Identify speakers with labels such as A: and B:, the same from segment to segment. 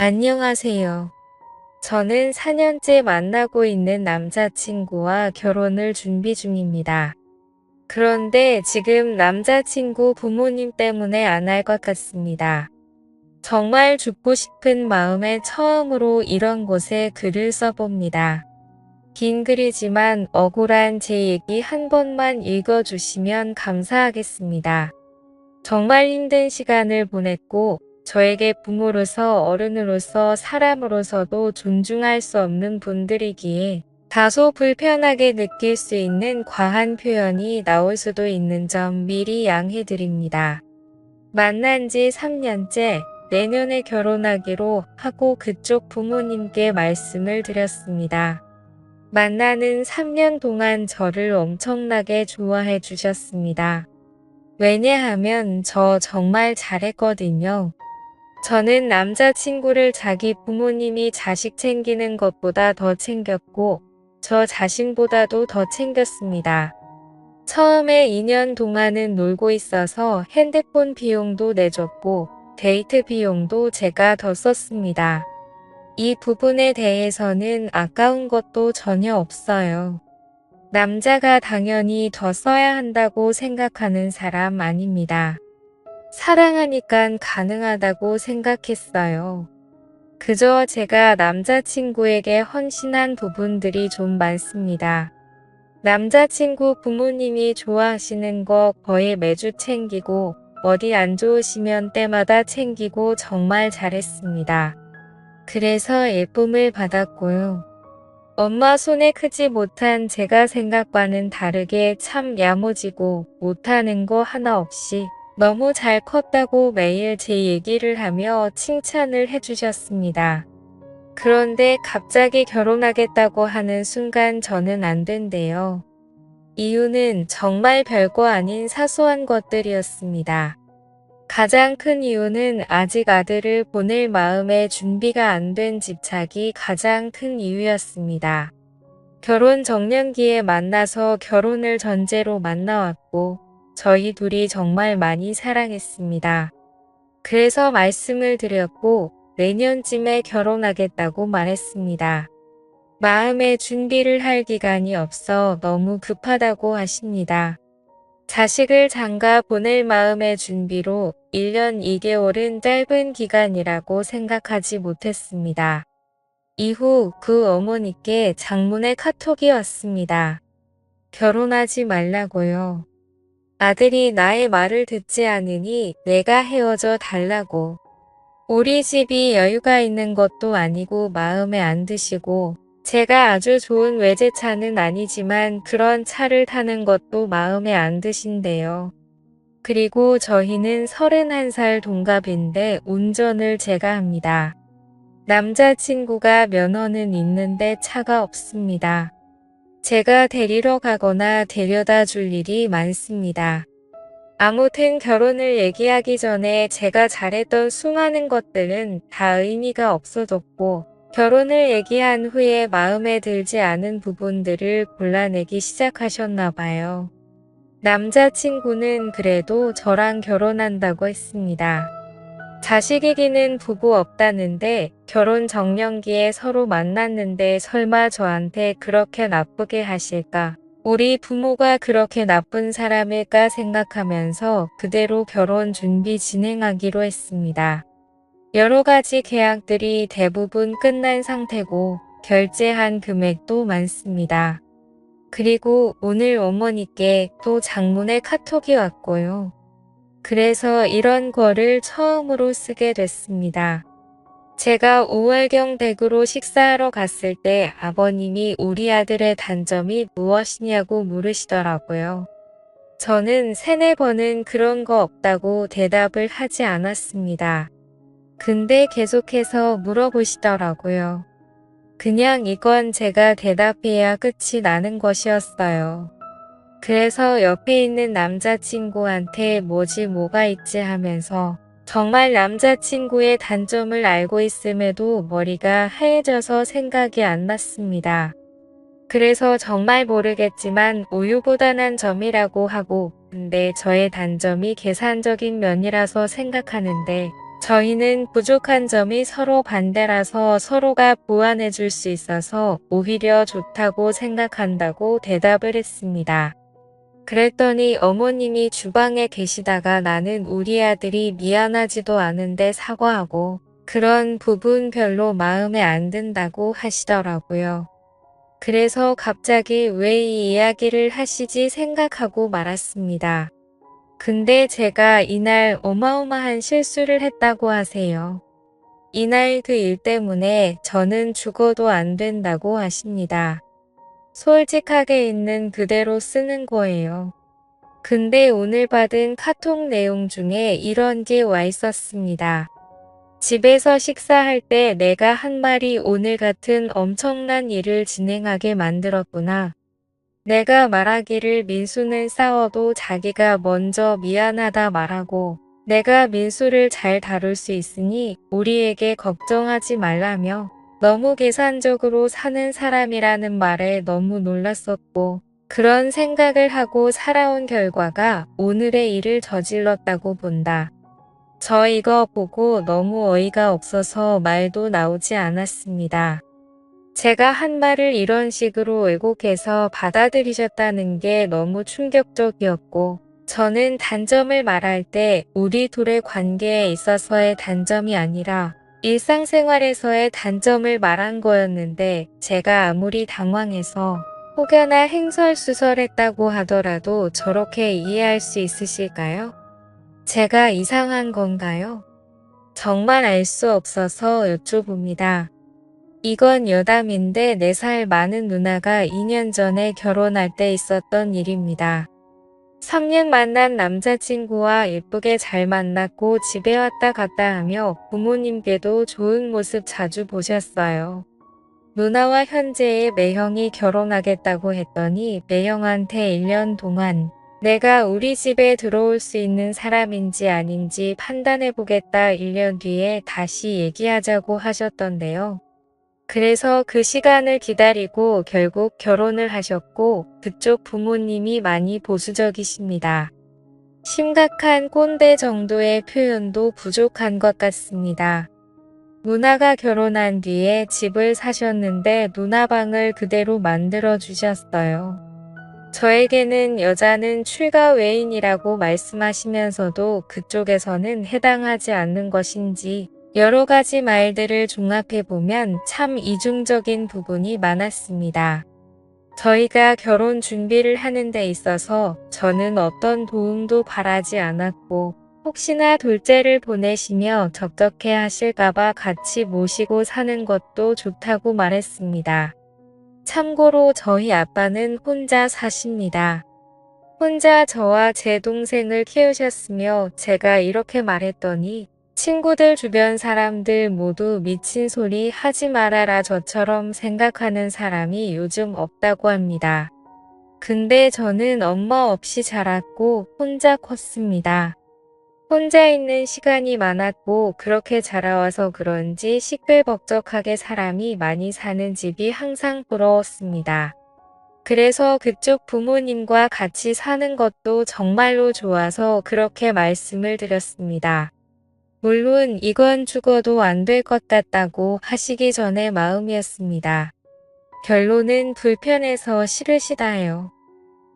A: 안녕하세요. 저는 4년째 만나고 있는 남자친구와 결혼을 준비 중입니다. 그런데 지금 남자친구 부모님 때문에 안 할 것 같습니다. 정말 죽고 싶은 마음에 처음으로 이런 곳에 글을 써봅니다. 긴 글이지만 억울한 제 얘기 한 번만 읽어주시면 감사하겠습니다. 정말 힘든 시간을 보냈고 저에게 부모로서 어른으로서 사람으로서도 존중할 수 없는 분들이기에 다소 불편하게 느낄 수 있는 과한 표현이 나올 수도 있는 점 미리 양해드립니다. 만난 지 3년째 내년에 결혼하기로 하고 그쪽 부모님께 말씀을 드렸습니다. 만나는 3년 동안 저를 엄청나게 좋아해 주셨습니다. 왜냐하면 저 정말 잘했거든요. 저는 남자친구를 자기 부모님이 자식 챙기는 것보다 더 챙겼고, 저 자신보다도 더 챙겼습니다. 처음에 2년 동안은 놀고 있어서 핸드폰 비용도 내줬고, 데이트 비용도 제가 더 썼습니다. 이 부분에 대해서는 아까운 것도 전혀 없어요. 남자가 당연히 더 써야 한다고 생각하는 사람 아닙니다. 사랑하니깐 가능하다고 생각했어요. 그저 제가 남자친구에게 헌신한 부분들이 좀 많습니다. 남자친구 부모님이 좋아하시는 거 거의 매주 챙기고 어디 안 좋으시면 때마다 챙기고 정말 잘했습니다. 그래서 예쁨을 받았고요. 엄마 손에 크지 못한 제가 생각과는 다르게 참 야무지고 못하는 거 하나 없이 너무 잘 컸다고 매일 제 얘기를 하며 칭찬을 해주셨습니다. 그런데 갑자기 결혼하겠다고 하는 순간 저는 안 된대요. 이유는 정말 별거 아닌 사소한 것들이었습니다. 가장 큰 이유는 아직 아들을 보낼 마음의 준비가 안 된 집착이 가장 큰 이유였습니다. 결혼 정년기에 만나서 결혼을 전제로 만나왔고 저희 둘이 정말 많이 사랑했습니다. 그래서 말씀을 드렸고 내년쯤에 결혼하겠다고 말했습니다. 마음의 준비를 할 기간이 없어 너무 급하다고 하십니다. 자식을 장가 보낼 마음의 준비로 1년 2개월은 짧은 기간이라고 생각하지 못했습니다. 이후 그 어머니께 장문의 카톡이 왔습니다. 결혼하지 말라고요. 아들이 나의 말을 듣지 않으니 내가 헤어져 달라고. 우리 집이 여유가 있는 것도 아니고 마음에 안 드시고 제가 아주 좋은 외제차는 아니지만 그런 차를 타는 것도 마음에 안 드신대요. 그리고 저희는 31살 동갑인데 운전을 제가 합니다. 남자친구가 면허는 있는데 차가 없습니다. 제가 데리러 가거나 데려다 줄 일이 많습니다. 아무튼 결혼을 얘기하기 전에 제가 잘했던 수많은 것들은 다 의미가 없어졌고 결혼을 얘기한 후에 마음에 들지 않은 부분들을 골라내기 시작하셨나 봐요. 남자친구는 그래도 저랑 결혼한다고 했습니다. 자식에게는 부부 없다는데 결혼 정년기에 서로 만났는데 설마 저한테 그렇게 나쁘게 하실까? 우리 부모가 그렇게 나쁜 사람일까 생각하면서 그대로 결혼 준비 진행하기로 했습니다. 여러 가지 계약들이 대부분 끝난 상태고 결제한 금액도 많습니다. 그리고 오늘 어머니께 또 장문의 카톡이 왔고요. 그래서 이런 거를 처음으로 쓰게 됐습니다. 제가 5월경 댁으로 식사하러 갔을 때 아버님이 우리 아들의 단점이 무엇이냐고 물으시더라고요. 저는 3-4번은 그런 거 없다고 대답을 하지 않았습니다. 근데 계속해서 물어보시더라고요. 그냥 이건 제가 대답해야 끝이 나는 것이었어요. 그래서 옆에 있는 남자친구한테 뭐가 있지 하면서 정말 남자친구의 단점을 알고 있음에도 머리가 하얘져서 생각이 안 났습니다. 그래서 정말 모르겠지만 우유보다 난 점이라고 하고 근데 저의 단점이 계산적인 면이라서 생각하는데 저희는 부족한 점이 서로 반대라서 서로가 보완해 줄 수 있어서 오히려 좋다고 생각한다고 대답을 했습니다. 그랬더니 어머님이 주방에 계시다가 나는 우리 아들이 미안하지도 않은데 사과하고 그런 부분 별로 마음에 안 든다고 하시더라고요. 그래서 갑자기 왜 이 이야기를 하시지 생각하고 말았습니다. 근데 제가 이날 어마어마한 실수를 했다고 하세요. 이날 그 일 때문에 저는 죽어도 안 된다고 하십니다. 솔직하게 있는 그대로 쓰는 거예요. 근데 오늘 받은 카톡 내용 중에 이런 게 와 있었습니다. 집에서 식사할 때 내가 한 말이 오늘 같은 엄청난 일을 진행하게 만들었구나. 내가 말하기를 민수는 싸워도 자기가 먼저 미안하다 말하고 내가 민수를 잘 다룰 수 있으니 우리에게 걱정하지 말라며 너무 계산적으로 사는 사람이라는 말에 너무 놀랐었고 그런 생각을 하고 살아온 결과가 오늘의 일을 저질렀다고 본다. 저 이거 보고 너무 어이가 없어서 말도 나오지 않았습니다. 제가 한 말을 이런 식으로 왜곡해서 받아들이셨다는 게 너무 충격적이었고, 저는 단점을 말할 때 우리 둘의 관계에 있어서의 단점이 아니라 일상생활에서의 단점을 말한 거였는데, 제가 아무리 당황해서 혹여나 횡설수설했다고 하더라도 저렇게 이해할 수 있으실까요? 제가 이상한 건가요? 정말 알 수 없어서 여쭤봅니다. 이건 여담인데 4살 많은 누나가 2년 전에 결혼할 때 있었던 일입니다. 3년 만난 남자친구와 예쁘게 잘 만났고 집에 왔다 갔다 하며 부모님께도 좋은 모습 자주 보셨어요. 누나와 현재의 매형이 결혼하겠다고 했더니 매형한테 1년 동안 내가 우리 집에 들어올 수 있는 사람인지 아닌지 판단해보겠다 1년 뒤에 다시 얘기하자고 하셨던데요. 그래서 그 시간을 기다리고 결국 결혼을 하셨고 그쪽 부모님이 많이 보수적이십니다. 심각한 꼰대 정도의 표현도 부족한 것 같습니다. 누나가 결혼한 뒤에 집을 사셨는데 누나 방을 그대로 만들어 주셨어요. 저에게는 여자는 출가 외인이라고 말씀하시면서도 그쪽에서는 해당하지 않는 것인지 여러 가지 말들을 종합해보면 참 이중적인 부분이 많았습니다. 저희가 결혼 준비를 하는 데 있어서 저는 어떤 도움도 바라지 않았고 혹시나 둘째를 보내시며 적적해 하실까봐 같이 모시고 사는 것도 좋다고 말했습니다. 참고로 저희 아빠는 혼자 사십니다. 혼자 저와 제 동생을 키우셨으며 제가 이렇게 말했더니 친구들 주변 사람들 모두 미친 소리 하지 말아라 저처럼 생각하는 사람이 요즘 없다고 합니다. 근데 저는 엄마 없이 자랐고 혼자 컸습니다. 혼자 있는 시간이 많았고 그렇게 자라와서 그런지 시끌벅적하게 사람이 많이 사는 집이 항상 부러웠습니다. 그래서 그쪽 부모님과 같이 사는 것도 정말로 좋아서 그렇게 말씀을 드렸습니다. 물론 이건 죽어도 안 될 것 같다고 하시기 전의 마음이었습니다. 결론은 불편해서 싫으시다요.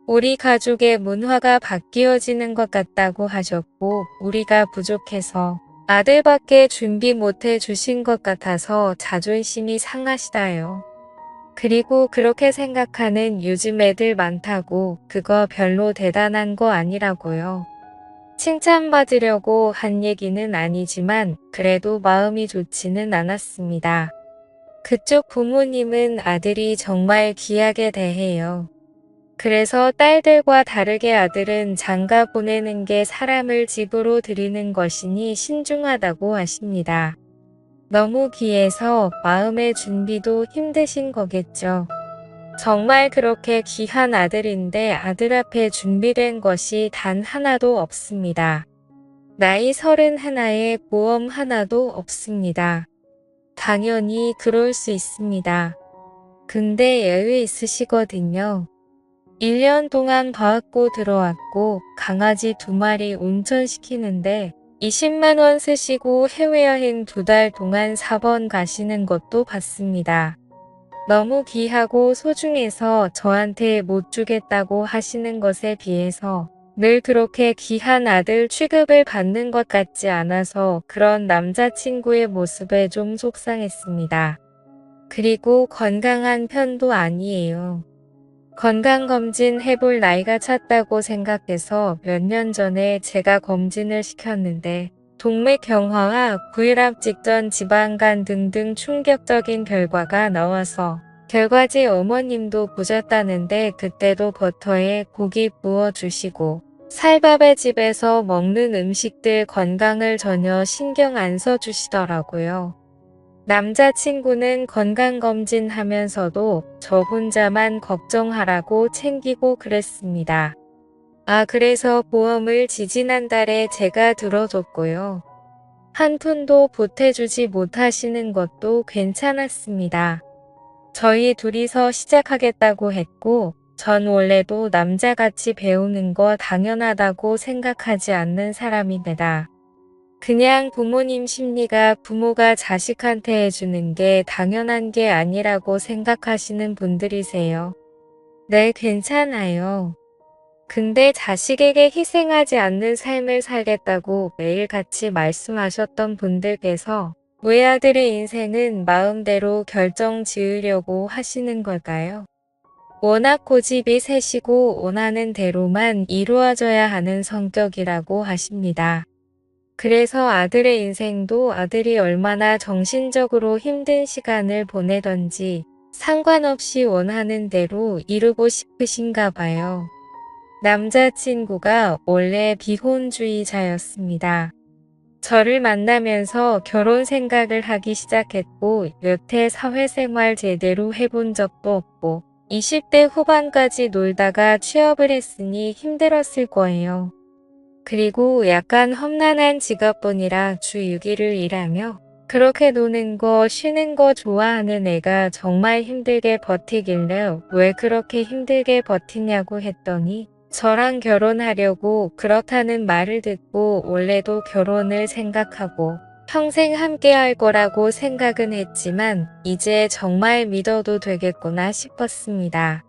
A: 우리 가족의 문화가 바뀌어지는 것 같다고 하셨고 우리가 부족해서 아들밖에 준비 못해 주신 것 같아서 자존심이 상하시다요. 그리고 그렇게 생각하는 요즘 애들 많다고 그거 별로 대단한 거 아니라고요. 칭찬받으려고 한 얘기는 아니지만 그래도 마음이 좋지는 않았습니다. 그쪽 부모님은 아들이 정말 귀하게 대해요. 그래서 딸들과 다르게 아들은 장가 보내는 게 사람을 집으로 들이는 것이니 신중하다고 하십니다. 너무 귀해서 마음의 준비도 힘드신 거겠죠. 정말 그렇게 귀한 아들인데 아들 앞에 준비된 것이 단 하나도 없습니다. 나이 31에 보험 하나도 없습니다. 당연히 그럴 수 있습니다. 근데 예외 있으시거든요. 1년 동안 봐왔고 들어왔고 강아지 2마리 운전시키는데 20만 원 쓰시고 해외여행 2달 동안 4번 가시는 것도 봤습니다. 너무 귀하고 소중해서 저한테 못 주겠다고 하시는 것에 비해서 늘 그렇게 귀한 아들 취급을 받는 것 같지 않아서 그런 남자친구의 모습에 좀 속상했습니다. 그리고 건강한 편도 아니에요. 건강검진 해볼 나이가 찼다고 생각해서 몇 년 전에 제가 검진을 시켰는데 동맥경화와 구일암 직전 지방간 등등 충격적인 결과가 나와서 결과지 어머님도 보셨다는데 그때도 버터에 고기 부어주시고 살밥의 집에서 먹는 음식들 건강을 전혀 신경 안 써주시더라고요. 남자친구는 건강검진 하면서도 저 혼자만 걱정하라고 챙기고 그랬습니다. 그래서 보험을 지지난달에 제가 들어줬고요. 한 푼도 보태주지 못하시는 것도 괜찮았습니다. 저희 둘이서 시작하겠다고 했고, 전 원래도 남자같이 배우는 거 당연하다고 생각하지 않는 사람입니다. 그냥 부모님 심리가 부모가 자식한테 해주는 게 당연한 게 아니라고 생각하시는 분들이세요. 네, 괜찮아요. 근데 자식에게 희생하지 않는 삶을 살겠다고 매일같이 말씀하셨던 분들께서 왜 아들의 인생은 마음대로 결정 지으려고 하시는 걸까요? 워낙 고집이 세시고 원하는 대로만 이루어져야 하는 성격이라고 하십니다. 그래서 아들의 인생도 아들이 얼마나 정신적으로 힘든 시간을 보내던지 상관없이 원하는 대로 이루고 싶으신가 봐요. 남자친구가 원래 비혼주의자였습니다. 저를 만나면서 결혼 생각을 하기 시작했고 여태 사회생활 제대로 해본 적도 없고 20대 후반까지 놀다가 취업을 했으니 힘들었을 거예요. 그리고 약간 험난한 직업뿐이라 주 6일을 일하며 그렇게 노는 거 쉬는 거 좋아하는 애가 정말 힘들게 버티길래 왜 그렇게 힘들게 버티냐고 했더니 저랑 결혼하려고 그렇다는 말을 듣고 원래도 결혼을 생각하고 평생 함께 할 거라고 생각은 했지만 이제 정말 믿어도 되겠구나 싶었습니다.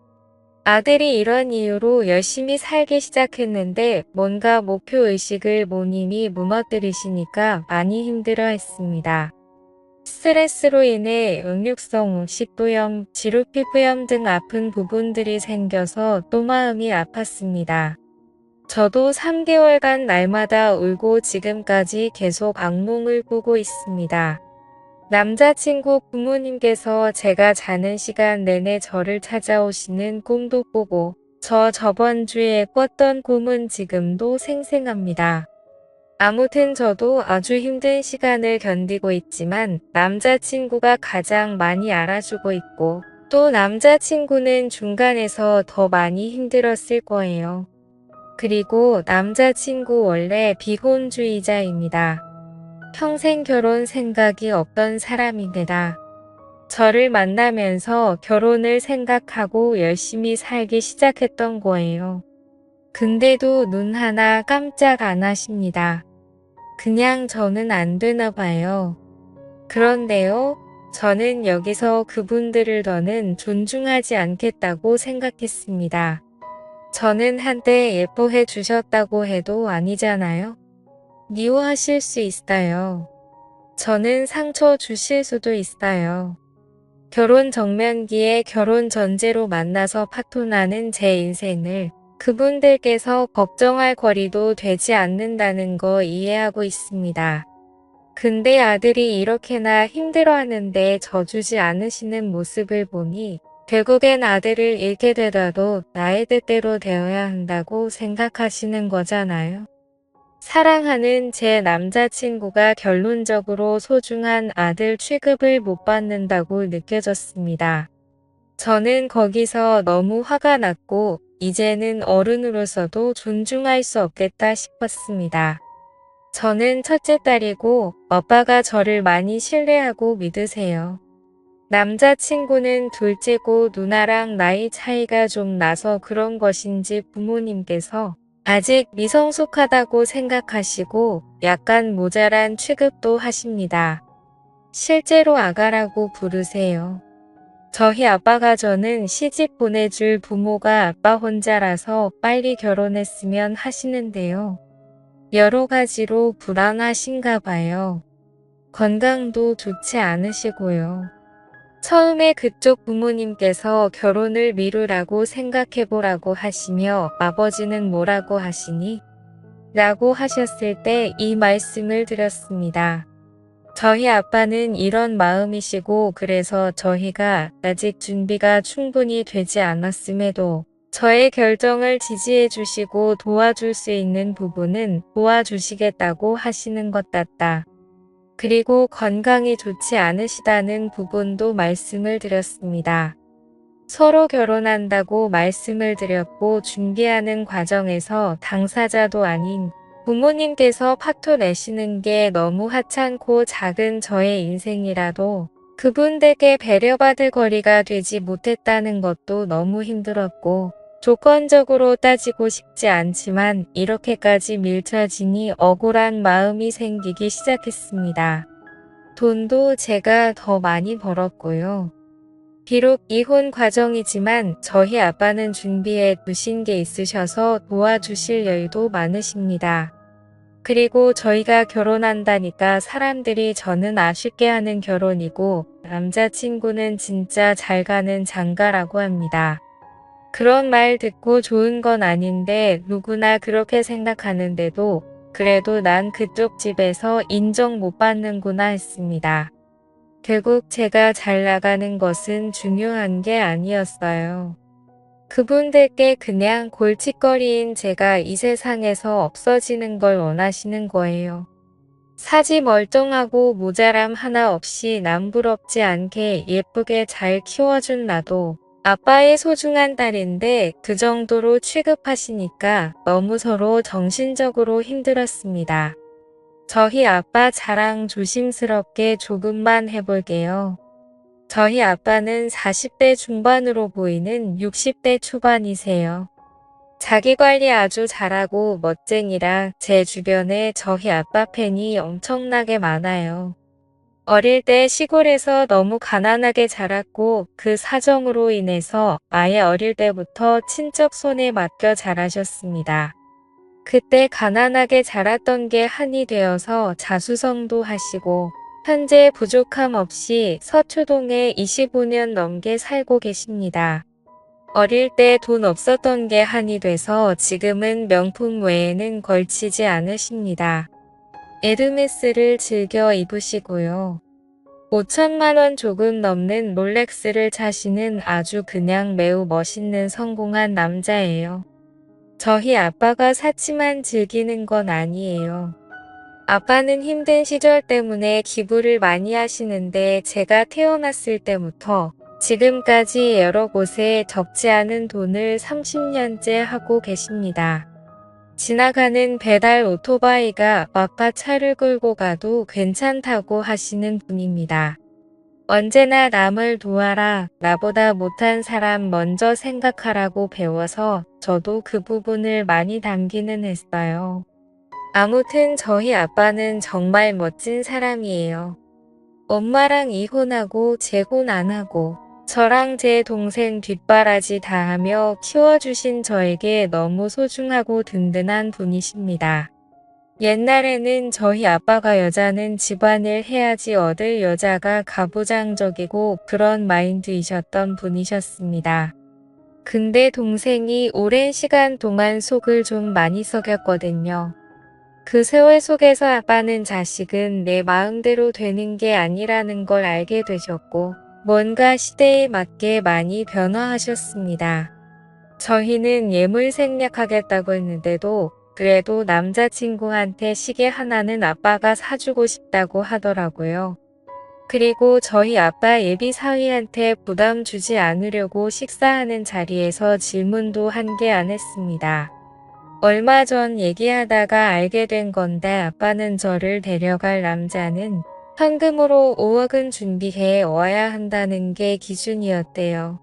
A: 아들이 이런 이유로 열심히 살기 시작했는데 뭔가 목표의식을 모님이 무너뜨리시니까 많이 힘들어했습니다. 스트레스로 인해 응육성 식도염, 지루피부염 등 아픈 부분들이 생겨서 또 마음이 아팠습니다. 저도 3개월간 날마다 울고 지금까지 계속 악몽을 꾸고 있습니다. 남자친구 부모님께서 제가 자는 시간 내내 저를 찾아오시는 꿈도 꾸고 저번 주에 꿨던 꿈은 지금도 생생합니다. 아무튼 저도 아주 힘든 시간을 견디고 있지만 남자친구가 가장 많이 알아주고 있고 또 남자친구는 중간에서 더 많이 힘들었을 거예요. 그리고 남자친구 원래 비혼주의자입니다. 평생 결혼 생각이 없던 사람입니다. 저를 만나면서 결혼을 생각하고 열심히 살기 시작했던 거예요. 근데도 눈 하나 깜짝 안 하십니다. 그냥 저는 안 되나 봐요. 그런데요, 저는 여기서 그분들을 더는 존중하지 않겠다고 생각했습니다. 저는 한때 예뻐해 주셨다고 해도 아니잖아요. 미워하실 수 있어요. 저는 상처 주실 수도 있어요. 결혼 정면기에 결혼 전제로 만나서 파토나는 제 인생을 그분들께서 걱정할 거리도 되지 않는다는 거 이해하고 있습니다. 근데 아들이 이렇게나 힘들어하는데 져주지 않으시는 모습을 보니 결국엔 아들을 잃게 되더라도 나의 뜻대로 되어야 한다고 생각하시는 거잖아요. 사랑하는 제 남자친구가 결론적으로 소중한 아들 취급을 못 받는다고 느껴졌습니다. 저는 거기서 너무 화가 났고 이제는 어른으로서도 존중할 수 없겠다 싶었습니다. 저는 첫째 딸이고 아빠가 저를 많이 신뢰하고 믿으세요. 남자친구는 둘째고 누나랑 나이 차이가 좀 나서 그런 것인지 부모님께서 아직 미성숙하다고 생각하시고 약간 모자란 취급도 하십니다. 실제로 아가라고 부르세요. 저희 아빠가 저는 시집 보내줄 부모가 아빠 혼자라서 빨리 결혼했으면 하시는데요. 여러 가지로 불안하신가 봐요. 건강도 좋지 않으시고요. 처음에 그쪽 부모님께서 결혼을 미루라고 생각해보라고 하시며 아버지는 뭐라고 하시니? 라고 하셨을 때 이 말씀을 드렸습니다. 저희 아빠는 이런 마음이시고 그래서 저희가 아직 준비가 충분히 되지 않았음에도 저의 결정을 지지해 주시고 도와줄 수 있는 부분은 도와주시겠다고 하시는 것 같다. 그리고 건강이 좋지 않으시다는 부분도 말씀을 드렸습니다. 서로 결혼한다고 말씀을 드렸고 준비하는 과정에서 당사자도 아닌 부모님께서 파토 내시는 게 너무 하찮고 작은 저의 인생이라도 그분들께 배려받을 거리가 되지 못했다는 것도 너무 힘들었고 조건적으로 따지고 싶지 않지만 이렇게까지 밀쳐지니 억울한 마음이 생기기 시작했습니다. 돈도 제가 더 많이 벌었고요. 비록 이혼 과정이지만 저희 아빠는 준비해 두신 게 있으셔서 도와주실 여유도 많으십니다. 그리고 저희가 결혼한다니까 사람들이 저는 아쉽게 하는 결혼이고 남자친구는 진짜 잘 가는 장가라고 합니다. 그런 말 듣고 좋은 건 아닌데 누구나 그렇게 생각하는데도 그래도 난 그쪽 집에서 인정 못 받는구나 했습니다. 결국 제가 잘 나가는 것은 중요한 게 아니었어요. 그분들께 그냥 골칫거리인 제가 이 세상에서 없어지는 걸 원하시는 거예요. 사지 멀쩡하고 모자람 하나 없이 남부럽지 않게 예쁘게 잘 키워준 나도 아빠의 소중한 딸인데 그 정도로 취급하시니까 너무 서로 정신적으로 힘들었습니다. 저희 아빠 자랑 조심스럽게 조금만 해볼게요. 저희 아빠는 40대 중반으로 보이는 60대 초반이세요. 자기관리 아주 잘하고 멋쟁이라 제 주변에 저희 아빠 팬이 엄청나게 많아요. 어릴 때 시골에서 너무 가난하게 자랐고 그 사정으로 인해서 아예 어릴 때부터 친척 손에 맡겨 자라셨습니다. 그때 가난하게 자랐던 게 한이 되어서 자수성도 하시고 현재 부족함 없이 서초동에 25년 넘게 살고 계십니다. 어릴 때 돈 없었던 게 한이 돼서 지금은 명품 외에는 걸치지 않으십니다. 에르메스를 즐겨 입으시고요. 5천만 원 조금 넘는 롤렉스를 차시는 아주 그냥 매우 멋있는 성공한 남자예요. 저희 아빠가 사치만 즐기는 건 아니에요. 아빠는 힘든 시절 때문에 기부를 많이 하시는데 제가 태어났을 때부터 지금까지 여러 곳에 적지 않은 돈을 30년째 하고 계십니다. 지나가는 배달 오토바이가 아빠 차를 끌고 가도 괜찮다고 하시는 분입니다. 언제나 남을 도와라, 나보다 못한 사람 먼저 생각하라고 배워서 저도 그 부분을 많이 담기는 했어요. 아무튼 저희 아빠는 정말 멋진 사람이에요. 엄마랑 이혼하고 재혼 안 하고 저랑 제 동생 뒷바라지 다 하며 키워주신 저에게 너무 소중하고 든든한 분이십니다. 옛날에는 저희 아빠가 여자는 집안일 해야지 얻을 여자가 가부장적이고 그런 마인드이셨던 분이셨습니다. 근데 동생이 오랜 시간 동안 속을 좀 많이 썩였거든요. 그 세월 속에서 아빠는 자식은 내 마음대로 되는 게 아니라는 걸 알게 되셨고 뭔가 시대에 맞게 많이 변화하셨습니다. 저희는 예물 생략하겠다고 했는데도 그래도 남자친구한테 시계 하나는 아빠가 사주고 싶다고 하더라고요. 그리고 저희 아빠 예비 사위한테 부담 주지 않으려고 식사하는 자리에서 질문도 한 개 안 했습니다. 얼마 전 얘기하다가 알게 된 건데 아빠는 저를 데려갈 남자는 현금으로 5억은 준비해 와야 한다는 게 기준이었대요.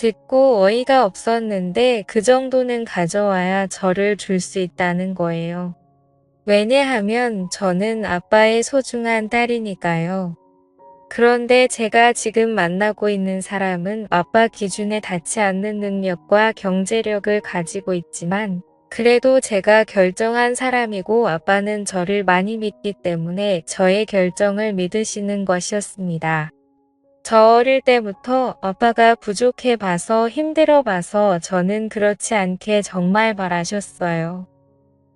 A: 듣고 어이가 없었는데 그 정도는 가져와야 저를 줄 수 있다는 거예요. 왜냐하면 저는 아빠의 소중한 딸이니까요. 그런데 제가 지금 만나고 있는 사람은 아빠 기준에 닿지 않는 능력과 경제력을 가지고 있지만 그래도 제가 결정한 사람이고 아빠는 저를 많이 믿기 때문에 저의 결정을 믿으시는 것이었습니다. 저 어릴 때부터 아빠가 부족해 봐서 힘들어 봐서 저는 그렇지 않게 정말 바라셨어요.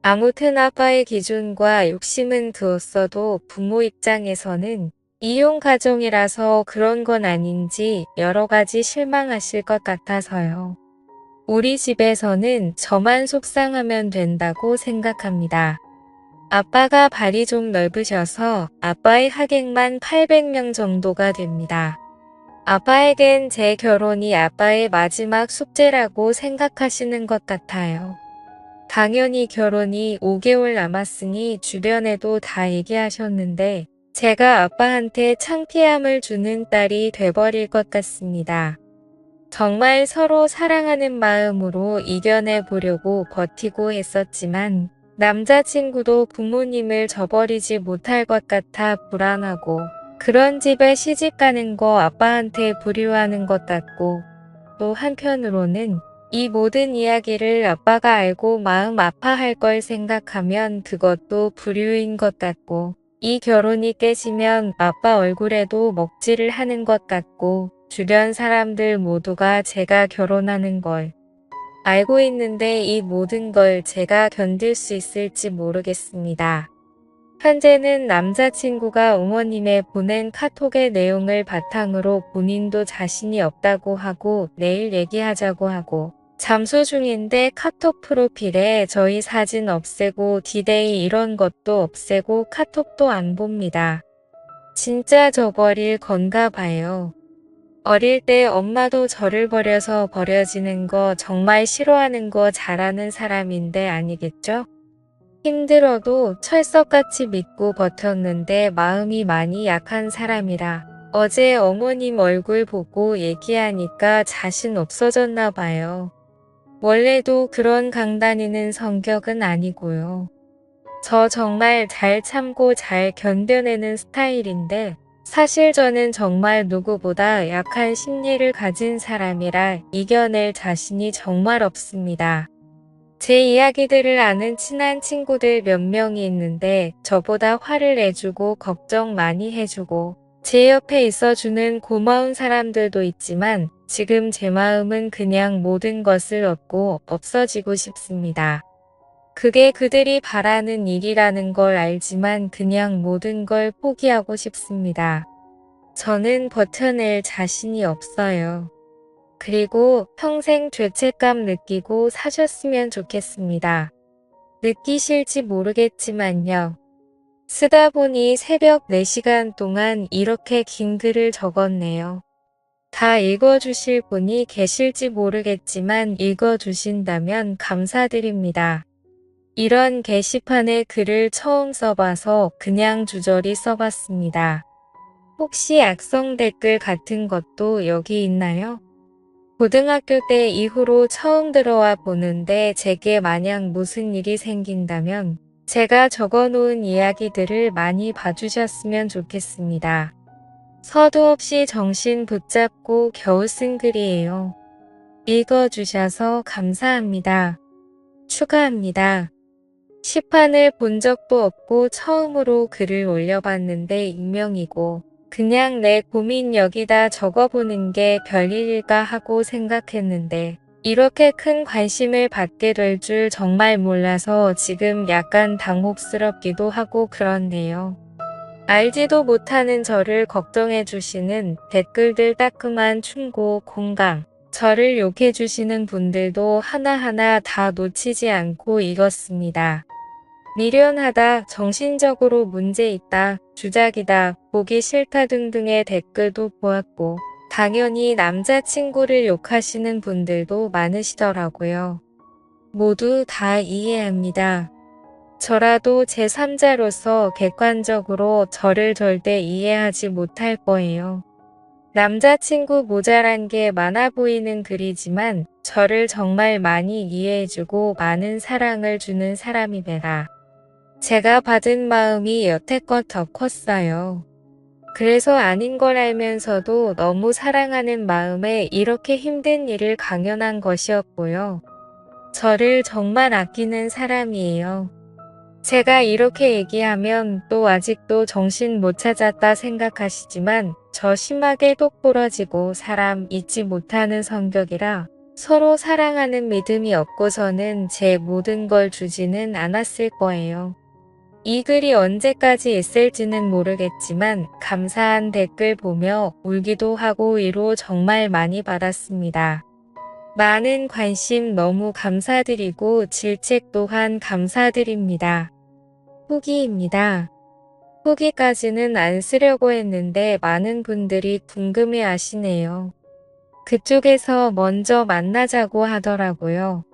A: 아무튼 아빠의 기준과 욕심은 두었어도 부모 입장에서는 이용 가정이라서 그런 건 아닌지 여러 가지 실망하실 것 같아서요. 우리 집에서는 저만 속상하면 된다고 생각합니다. 아빠가 발이 좀 넓으셔서 아빠의 하객만 800명 정도가 됩니다. 아빠에겐 제 결혼이 아빠의 마지막 숙제라고 생각하시는 것 같아요. 당연히 결혼이 5개월 남았으니 주변에도 다 얘기하셨는데 제가 아빠한테 창피함을 주는 딸이 돼버릴 것 같습니다. 정말 서로 사랑하는 마음으로 이겨내 보려고 버티고 했었지만 남자친구도 부모님을 저버리지 못할 것 같아 불안하고 그런 집에 시집가는 거 아빠한테 불효하는 것 같고 또 한편으로는 이 모든 이야기를 아빠가 알고 마음 아파할 걸 생각하면 그것도 불효인 것 같고 이 결혼이 깨지면 아빠 얼굴에도 먹칠을 하는 것 같고 주변 사람들 모두가 제가 결혼하는 걸 알고 있는데 이 모든 걸 제가 견딜 수 있을지 모르겠습니다. 현재는 남자친구가 어머님의 보낸 카톡의 내용을 바탕으로 본인도 자신이 없다고 하고 내일 얘기하자고 하고 잠수 중인데 카톡 프로필에 저희 사진 없애고 디데이 이런 것도 없애고 카톡도 안 봅니다. 진짜 저버릴 건가 봐요. 어릴 때 엄마도 저를 버려서 버려지는 거 정말 싫어하는 거 잘하는 사람인데 아니겠죠? 힘들어도 철석같이 믿고 버텼는데 마음이 많이 약한 사람이라 어제 어머님 얼굴 보고 얘기하니까 자신 없어졌나 봐요. 원래도 그런 강다니는 성격은 아니고요. 저 정말 잘 참고 잘 견뎌내는 스타일인데 사실 저는 정말 누구보다 약한 심리를 가진 사람이라 이겨낼 자신이 정말 없습니다. 제 이야기들을 아는 친한 친구들 몇 명이 있는데 저보다 화를 내주고 걱정 많이 해주고 제 옆에 있어주는 고마운 사람들도 있지만 지금 제 마음은 그냥 모든 것을 얻고 없어지고 싶습니다. 그게 그들이 바라는 일이라는 걸 알지만 그냥 모든 걸 포기하고 싶습니다. 저는 버텨낼 자신이 없어요. 그리고 평생 죄책감 느끼고 사셨으면 좋겠습니다. 느끼실지 모르겠지만요. 쓰다 보니 새벽 4시간 동안 이렇게 긴 글을 적었네요. 다 읽어주실 분이 계실지 모르겠지만 읽어주신다면 감사드립니다. 이런 게시판에 글을 처음 써봐서 그냥 주저리 써봤습니다. 혹시 악성 댓글 같은 것도 여기 있나요? 고등학교 때 이후로 처음 들어와 보는데 제게 만약 무슨 일이 생긴다면 제가 적어놓은 이야기들을 많이 봐주셨으면 좋겠습니다. 서두 없이 정신 붙잡고 겨우 쓴 글이에요. 읽어주셔서 감사합니다. 추가합니다. 시판을 본 적도 없고 처음으로 글을 올려봤는데 익명이고 그냥 내 고민 여기다 적어보는 게 별일일까 하고 생각했는데 이렇게 큰 관심을 받게 될 줄 정말 몰라서 지금 약간 당혹스럽기도 하고 그렇네요. 알지도 못하는 저를 걱정해주시는 댓글들 따끔한 충고, 공감, 저를 욕해주시는 분들도 하나하나 다 놓치지 않고 읽었습니다. 미련하다, 정신적으로 문제 있다, 주작이다, 보기 싫다 등등의 댓글도 보았고 당연히 남자친구를 욕하시는 분들도 많으시더라고요. 모두 다 이해합니다. 저라도 제3자로서 객관적으로 저를 절대 이해하지 못할 거예요. 남자친구 모자란 게 많아 보이는 글이지만 저를 정말 많이 이해해주고 많은 사랑을 주는 사람입니다. 제가 받은 마음이 여태껏 더 컸어요. 그래서 아닌 걸 알면서도 너무 사랑하는 마음에 이렇게 힘든 일을 강연한 것이었고요. 저를 정말 아끼는 사람이에요. 제가 이렇게 얘기하면 또 아직도 정신 못 찾았다 생각하시지만 저 심하게 똑부러지고 사람 잊지 못하는 성격이라 서로 사랑하는 믿음이 없고서는 제 모든 걸 주지는 않았을 거예요. 이 글이 언제까지 있을지는 모르겠지만 감사한 댓글 보며 울기도 하고 위로 정말 많이 받았습니다. 많은 관심 너무 감사드리고 질책 또한 감사드립니다. 후기입니다. 후기까지는 안 쓰려고 했는데 많은 분들이 궁금해 하시네요. 그쪽에서 먼저 만나자고 하더라고요.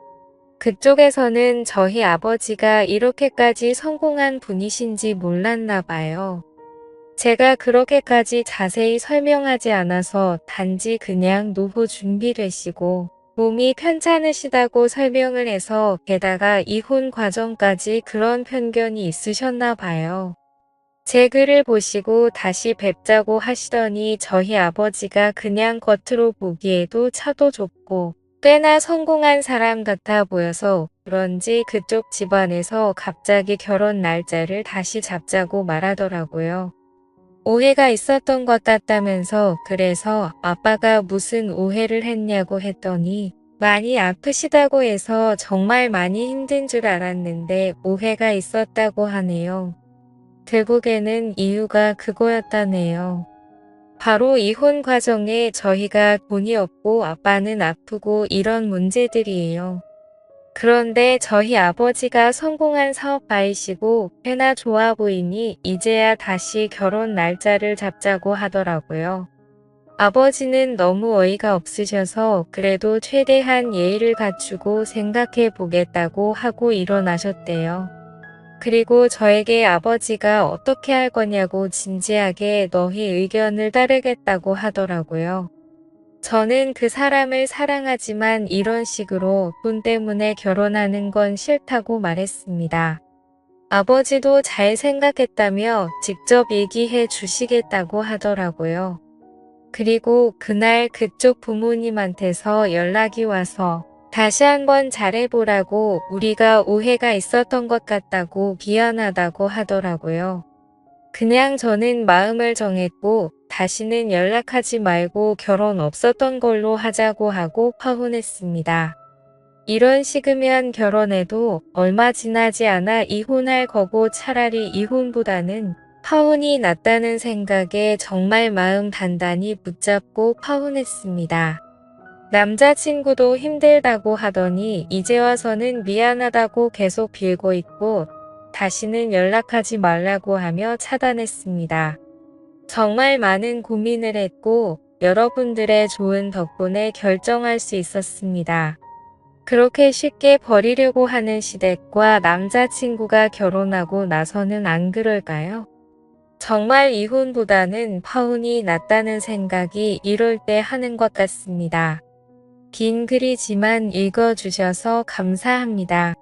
A: 그쪽에서는 저희 아버지가 이렇게까지 성공한 분이신지 몰랐나 봐요. 제가 그렇게까지 자세히 설명하지 않아서 단지 그냥 노후 준비되시고 몸이 편찮으시다고 설명을 해서 게다가 이혼 과정까지 그런 편견이 있으셨나 봐요. 제 글을 보시고 다시 뵙자고 하시더니 저희 아버지가 그냥 겉으로 보기에도 차도 좁고 꽤나 성공한 사람 같아 보여서 그런지 그쪽 집안에서 갑자기 결혼 날짜를 다시 잡자고 말하더라고요. 오해가 있었던 것 같다면서 그래서 아빠가 무슨 오해를 했냐고 했더니 많이 아프시다고 해서 정말 많이 힘든 줄 알았는데 오해가 있었다고 하네요. 결국에는 이유가 그거였다네요. 바로 이혼 과정에 저희가 돈이 없고 아빠는 아프고 이런 문제들이에요. 그런데 저희 아버지가 성공한 사업가이시고 꽤나 좋아 보이니 이제야 다시 결혼 날짜를 잡자고 하더라고요. 아버지는 너무 어이가 없으셔서 그래도 최대한 예의를 갖추고 생각해 보겠다고 하고 일어나셨대요. 그리고 저에게 아버지가 어떻게 할 거냐고 진지하게 너희 의견을 따르겠다고 하더라고요. 저는 그 사람을 사랑하지만 이런 식으로 돈 때문에 결혼하는 건 싫다고 말했습니다. 아버지도 잘 생각했다며 직접 얘기해 주시겠다고 하더라고요. 그리고 그날 그쪽 부모님한테서 연락이 와서 다시 한번 잘해보라고 우리가 오해가 있었던 것 같다고 미안하다고 하더라고요. 그냥 저는 마음을 정했고 다시는 연락하지 말고 결혼 없었던 걸로 하자고 하고 파혼했습니다. 이런 식이면 결혼해도 얼마 지나지 않아 이혼할 거고 차라리 이혼보다는 파혼이 낫다는 생각에 정말 마음 단단히 붙잡고 파혼했습니다. 남자친구도 힘들다고 하더니 이제 와서는 미안하다고 계속 빌고 있고 다시는 연락하지 말라고 하며 차단했습니다. 정말 많은 고민을 했고 여러분들의 좋은 덕분에 결정할 수 있었습니다. 그렇게 쉽게 버리려고 하는 시댁과 남자친구가 결혼하고 나서는 안 그럴까요? 정말 이혼보다는 파혼이 낫다는 생각이 이럴 때 하는 것 같습니다. 긴 글이지만 읽어주셔서 감사합니다.